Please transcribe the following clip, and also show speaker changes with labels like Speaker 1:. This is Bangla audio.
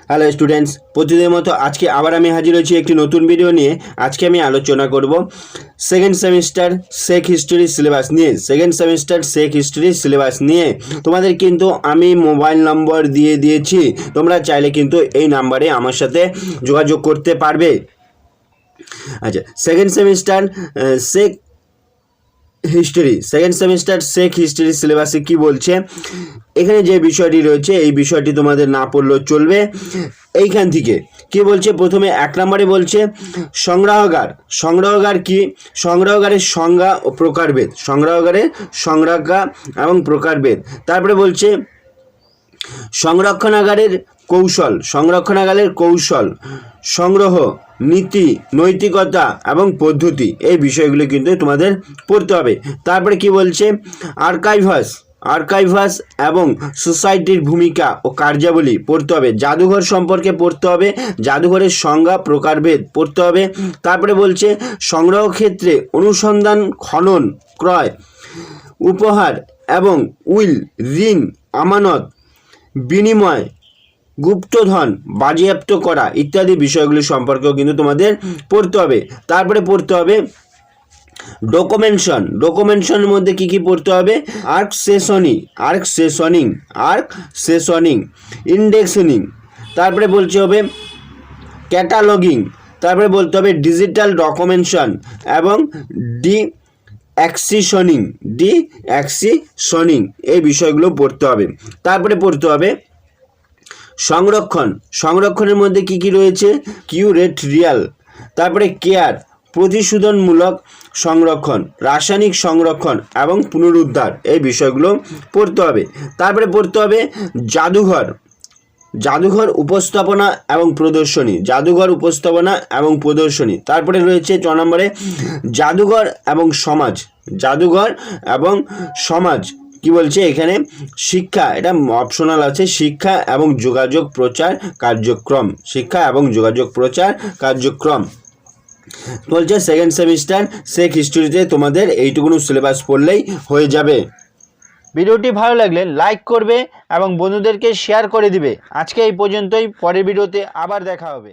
Speaker 1: হ্যালো স্টুডেন্টস, প্রতিদিনের মতো আজকে আবার আমি হাজির হয়েছি একটি নতুন ভিডিও নিয়ে। আজকে আমি আলোচনা করব সেকেন্ড সেমিস্টার শেখ হিস্ট্রি সিলেবাস নিয়ে। সেকেন্ড সেমিস্টার শেখ হিস্ট্রি সিলেবাস নিয়ে তোমাদের কিন্তু আমি মোবাইল নম্বর দিয়ে দিয়েছি, তোমরা চাইলে কিন্তু এই নাম্বারে আমার সাথে যোগাযোগ করতে পারবে। আচ্ছা, সেকেন্ড সেমিস্টার শেখ হিস্ট্রি সেকেন্ড সেমিস্টার শেখ হিস্ট্রি সিলেবাসে কি বলছে, এখানে যে বিষয়টি রয়েছে এই বিষয়টি তোমাদের না পড়লেও চলবে। এইখান থেকে কি বলছে, প্রথমে 1 নম্বরে বলছে সংগ্রহগার কি, সংগ্রহগারের সংজ্ঞা ও প্রকারভেদ, সংগ্রহগারের সংজ্ঞা এবং প্রকারভেদ। তারপরে বলছে সংরক্ষণাগারের কৌশল, সংগ্রহ, নীতি, নৈতিকতা এবং পদ্ধতি, এই বিষয়গুলো কিন্তু তোমাদের পড়তে হবে। তারপরে কি বলছে, আর্কাইভাস এবং সোসাইটির ভূমিকা ও কার্যাবলী পড়তে হবে। জাদুঘর সম্পর্কে পড়তে হবে, জাদুঘরের সংজ্ঞা প্রকারভেদ পড়তে হবে। তারপরে বলছে সংগ্রহ ক্ষেত্রে অনুসন্ধান, খনন, ক্রয়, উপহার এবং উইল, ঋণ, আমানত, বিনিময়, গুপ্তধন বাজেয়াপ্ত করা ইত্যাদি বিষয়গুলি সম্পর্কেও কিন্তু তোমাদের পড়তে হবে। তারপরে পড়তে হবে ডকুমেন্টেশনের মধ্যে কি কি পড়তে হবে, আর্ক সেশনিং, ইন্ডেক্সিং, তারপরে বলতে হবে ক্যাটালগিং, তারপরে বলতে হবে ডিজিটাল ডকুমেন্টেশন এবং ডিঅ্যাক্সিশনিং, এই বিষয়গুলো পড়তে হবে। তারপরে পড়তে হবে সংরক্ষণের মধ্যে কি কি রয়েছে, কিউরেটরিয়াল, তারপরে কেয়ার, প্রতিশোধনমূলক সংরক্ষণ, রাসায়নিক সংরক্ষণ এবং পুনরুদ্ধার, এই বিষয়গুলো পড়তে হবে। তারপরে পড়তে হবে জাদুঘর উপস্থাপনা এবং প্রদর্শনী, তারপরে রয়েছে 4 নম্বরে জাদুঘর এবং সমাজ কি বলছে এখানে, শিক্ষা, এটা অপশনাল আছে, শিক্ষা এবং যোগাযোগ প্রচার কার্যক্রম বলছে। সেকেন্ড সেমিস্টার শেখ হিস্ট্রিতে তোমাদের এইটুকুনো সিলেবাস পড়লেই হয়ে যাবে। ভিডিওটি ভালো লাগলে লাইক করবে এবং বন্ধুদেরকে শেয়ার করে দিবে। আজকে এই পর্যন্তই, পরের ভিডিওতে আবার দেখা হবে।